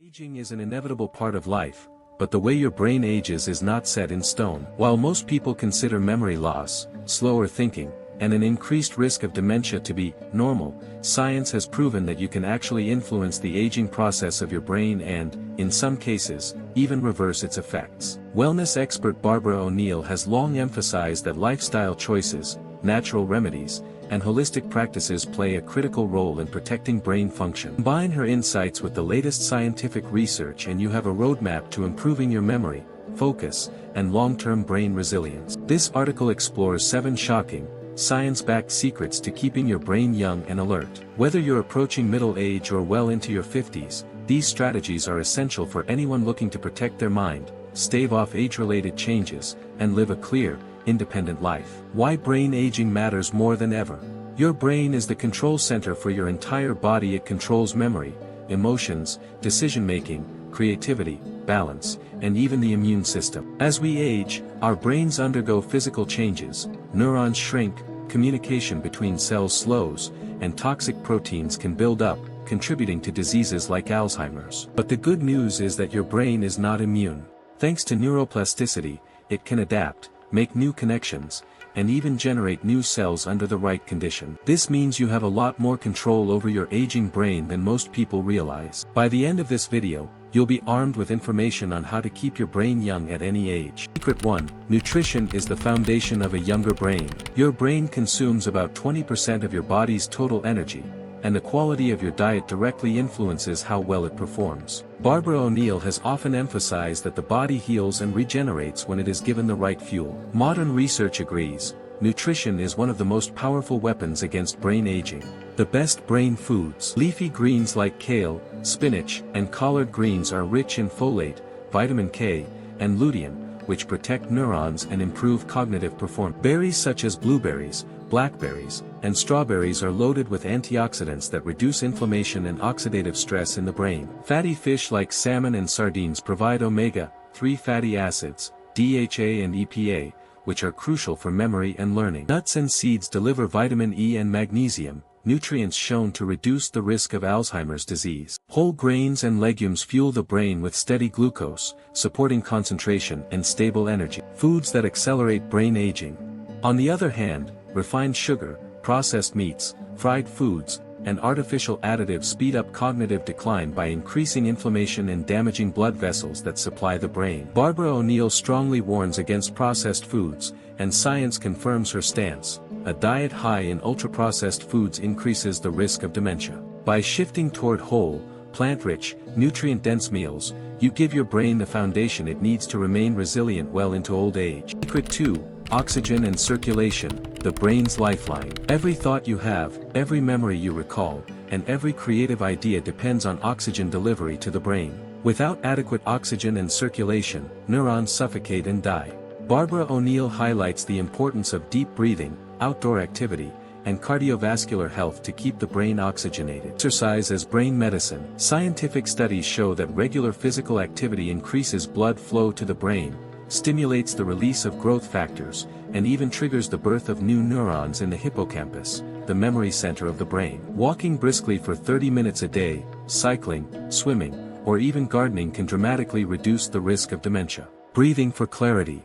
Aging is an inevitable part of life, but the way your brain ages is not set in stone. While most people consider memory loss, slower thinking, and an increased risk of dementia to be normal, science has proven that you can actually influence the aging process of your brain and, in some cases, even reverse its effects. Wellness expert Barbara O'Neill has long emphasized that lifestyle choices, natural remedies, and holistic practices play a critical role in protecting brain function. Combine her insights with the latest scientific research and you have a roadmap to improving your memory, focus, and long-term brain resilience. This article explores 7 shocking, science-backed secrets to keeping your brain young and alert. Whether you're approaching middle age or well into your 50s, these strategies are essential for anyone looking to protect their mind, stave off age-related changes, and live a clear, independent life. Why brain aging matters more than ever. Your brain is the control center for your entire body. It controls memory, emotions, decision-making, creativity, balance, and even the immune system. As we age, our brains undergo physical changes, neurons shrink, communication between cells slows, and toxic proteins can build up, contributing to diseases like Alzheimer's. But the good news is that your brain is not immune. Thanks to neuroplasticity, it can adapt, make new connections, and even generate new cells under the right condition. This means you have a lot more control over your aging brain than most people realize. By the end of this video, you'll be armed with information on how to keep your brain young at any age. Secret 1. Nutrition is the foundation of a younger brain. Your brain consumes about 20% of your body's total energy, and the quality of your diet directly influences how well it performs. Barbara O'Neill has often emphasized that the body heals and regenerates when it is given the right fuel. Modern research agrees, nutrition is one of the most powerful weapons against brain aging. The best brain foods. Leafy greens like kale, spinach, and collard greens are rich in folate, vitamin K, and lutein, which protect neurons and improve cognitive performance. Berries such as blueberries, blackberries, and strawberries are loaded with antioxidants that reduce inflammation and oxidative stress in the brain. Fatty fish like salmon and sardines provide omega-3 fatty acids, DHA and EPA, which are crucial for memory and learning. Nuts and seeds deliver vitamin E and magnesium, nutrients shown to reduce the risk of Alzheimer's disease. Whole grains and legumes fuel the brain with steady glucose, supporting concentration and stable energy. Foods that accelerate brain aging. On the other hand, refined sugar, processed meats, fried foods, and artificial additives speed up cognitive decline by increasing inflammation and damaging blood vessels that supply the brain. Barbara O'Neill strongly warns against processed foods, and science confirms her stance. A diet high in ultra-processed foods increases the risk of dementia. By shifting toward whole, plant-rich, nutrient-dense meals, you give your brain the foundation it needs to remain resilient well into old age. Secret 2. Oxygen and circulation, the brain's lifeline. Every thought you have, every memory you recall, and every creative idea depends on oxygen delivery to the brain. Without adequate oxygen and circulation, neurons suffocate and die. Barbara O'Neill highlights the importance of deep breathing, outdoor activity, and cardiovascular health to keep the brain oxygenated. Exercise as brain medicine. Scientific studies show that regular physical activity increases blood flow to the brain, stimulates the release of growth factors, and even triggers the birth of new neurons in the hippocampus, the memory center of the brain. Walking briskly for 30 minutes a day, cycling, swimming, or even gardening can dramatically reduce the risk of dementia. Breathing for clarity.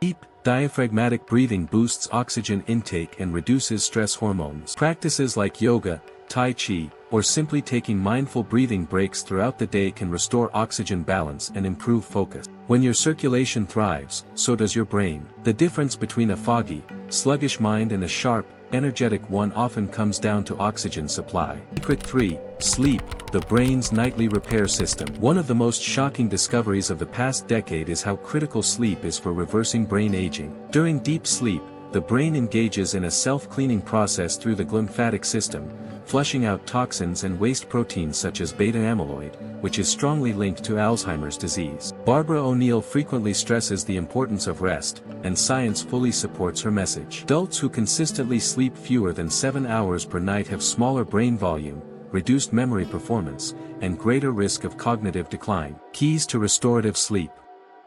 Deep, diaphragmatic breathing boosts oxygen intake and reduces stress hormones. Practices like yoga, tai chi, or simply taking mindful breathing breaks throughout the day can restore oxygen balance and improve focus. When your circulation thrives, so does your brain. The difference between a foggy, sluggish mind and a sharp, energetic one often comes down to oxygen supply. Secret 3. Sleep, the brain's nightly repair system. One of the most shocking discoveries of the past decade is how critical sleep is for reversing brain aging. During deep sleep, the brain engages in a self-cleaning process through the glymphatic system, flushing out toxins and waste proteins such as beta-amyloid, which is strongly linked to Alzheimer's disease. Barbara O'Neill frequently stresses the importance of rest, and science fully supports her message. Adults who consistently sleep fewer than 7 hours per night have smaller brain volume, reduced memory performance, and greater risk of cognitive decline. Keys to restorative sleep.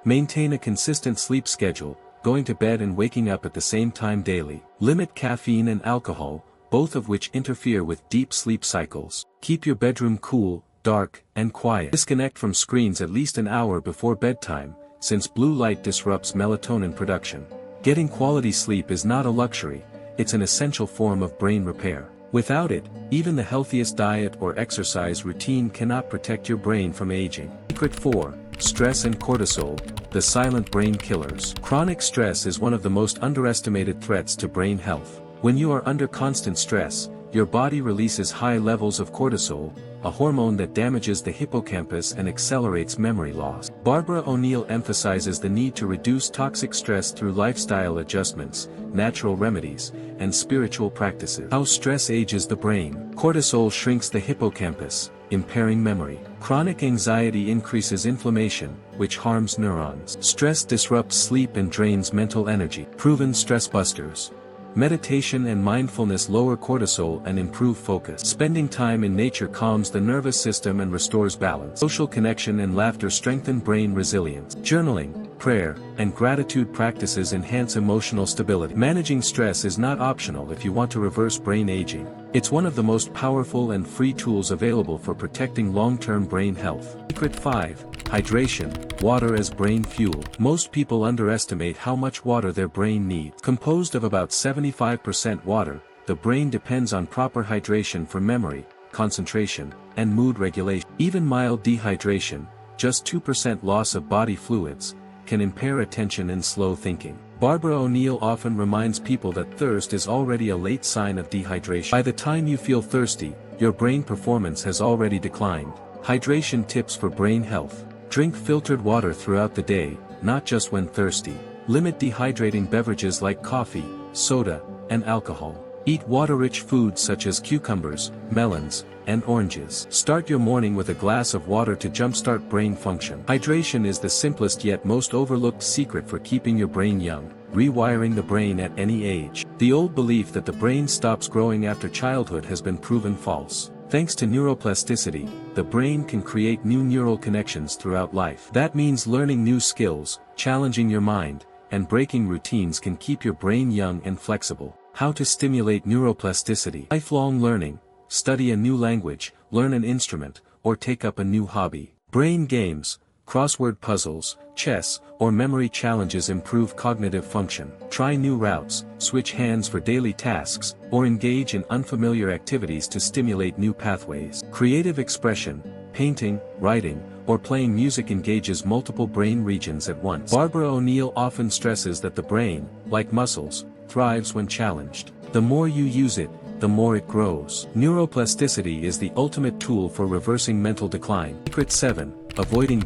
Maintain a consistent sleep schedule, going to bed and waking up at the same time daily. Limit caffeine and alcohol, both of which interfere with deep sleep cycles. Keep your bedroom cool, dark, and quiet. Disconnect from screens at least an hour before bedtime, since blue light disrupts melatonin production. Getting quality sleep is not a luxury, it's an essential form of brain repair. Without it, even the healthiest diet or exercise routine cannot protect your brain from aging. Secret 4. Stress and cortisol, the silent brain killers. Chronic stress is one of the most underestimated threats to brain health. When you are under constant stress, your body releases high levels of cortisol, a hormone that damages the hippocampus and accelerates memory loss. Barbara O'Neill emphasizes the need to reduce toxic stress through lifestyle adjustments, natural remedies, and spiritual practices. How stress ages the brain. Cortisol shrinks the hippocampus, impairing memory. Chronic anxiety increases inflammation, which harms neurons. Stress disrupts sleep and drains mental energy. Proven stress busters. Meditation and mindfulness lower cortisol and improve focus. Spending time in nature calms the nervous system and restores balance. Social connection and laughter strengthen brain resilience. Journaling, prayer, and gratitude practices enhance emotional stability. Managing stress is not optional if you want to reverse brain aging. It's one of the most powerful and free tools available for protecting long-term brain health. Secret 5. Hydration, water as brain fuel. Most people underestimate how much water their brain needs. Composed of about 75% water, the brain depends on proper hydration for memory, concentration, and mood regulation. Even mild dehydration, just 2% loss of body fluids, can impair attention and slow thinking. Barbara O'Neill often reminds people that thirst is already a late sign of dehydration. By the time you feel thirsty, your brain performance has already declined. Hydration tips for brain health. Drink filtered water throughout the day, not just when thirsty. Limit dehydrating beverages like coffee, soda, and alcohol. Eat water-rich foods such as cucumbers, melons, and oranges. Start your morning with a glass of water to jumpstart brain function. Hydration is the simplest yet most overlooked secret for keeping your brain young, rewiring the brain at any age. The old belief that the brain stops growing after childhood has been proven false. Thanks to neuroplasticity, the brain can create new neural connections throughout life. That means learning new skills, challenging your mind, and breaking routines can keep your brain young and flexible. How to stimulate neuroplasticity. Lifelong learning. Study a new language, learn an instrument, or take up a new hobby. Brain games, crossword puzzles, chess, or memory challenges improve cognitive function. Try new routes, switch hands for daily tasks, or engage in unfamiliar activities to stimulate new pathways. Creative expression, painting, writing, or playing music engages multiple brain regions at once. Barbara O'Neill often stresses that the brain, like muscles, thrives when challenged. The more you use it, the more it grows. Neuroplasticity is the ultimate tool for reversing mental decline. Secret 7. Avoiding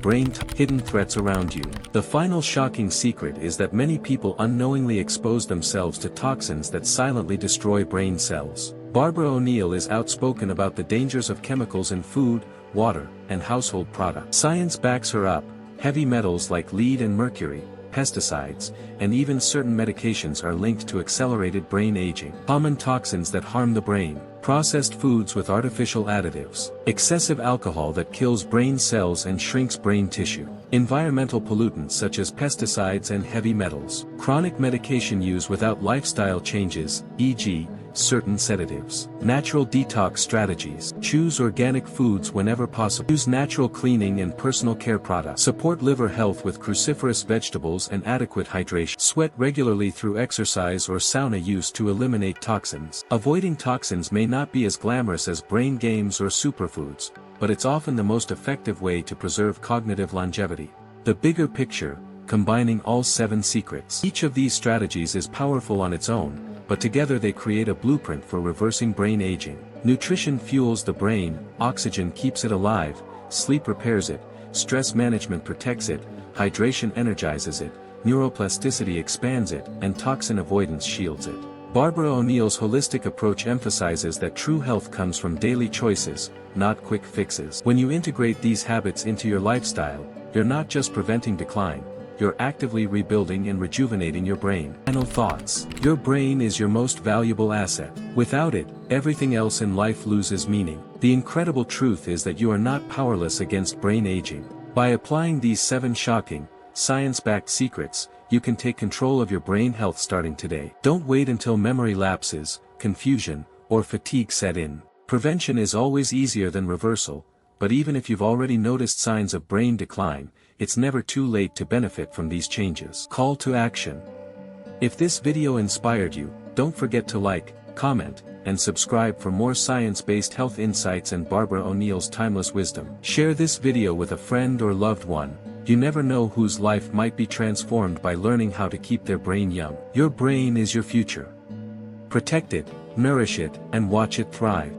hidden threats around you. The final shocking secret is that many people unknowingly expose themselves to toxins that silently destroy brain cells. Barbara O'Neill is outspoken about the dangers of chemicals in food, water, and household products. Science backs her up. Heavy metals like lead and mercury, pesticides, and even certain medications are linked to accelerated brain aging. Common toxins that harm the brain. Processed foods with artificial additives. Excessive alcohol that kills brain cells and shrinks brain tissue. Environmental pollutants such as pesticides and heavy metals. Chronic medication use without lifestyle changes, e.g., certain sedatives. Natural detox strategies. Choose organic foods whenever possible. Use natural cleaning and personal care products. Support liver health with cruciferous vegetables and adequate hydration. Sweat regularly through exercise or sauna use to eliminate toxins. Avoiding toxins may not be as glamorous as brain games or superfoods, but it's often the most effective way to preserve cognitive longevity. The bigger picture, combining all 7 secrets. Each of these strategies is powerful on its own, but together they create a blueprint for reversing brain aging. Nutrition fuels the brain, oxygen keeps it alive, sleep repairs it, stress management protects it, hydration energizes it, neuroplasticity expands it, and toxin avoidance shields it. Barbara O'Neill's holistic approach emphasizes that true health comes from daily choices, not quick fixes. When you integrate these habits into your lifestyle, you're not just preventing decline, you're actively rebuilding and rejuvenating your brain. Final thoughts. Your brain is your most valuable asset. Without it, everything else in life loses meaning. The incredible truth is that you are not powerless against brain aging. By applying these 7 shocking, science-backed secrets, you can take control of your brain health starting today. Don't wait until memory lapses, confusion, or fatigue set in. Prevention is always easier than reversal, but even if you've already noticed signs of brain decline, it's never too late to benefit from these changes. Call to action. If this video inspired you, don't forget to like, comment, and subscribe for more science-based health insights and Barbara O'Neill's timeless wisdom. Share this video with a friend or loved one. You never know whose life might be transformed by learning how to keep their brain young. Your brain is your future. Protect it, nourish it, and watch it thrive.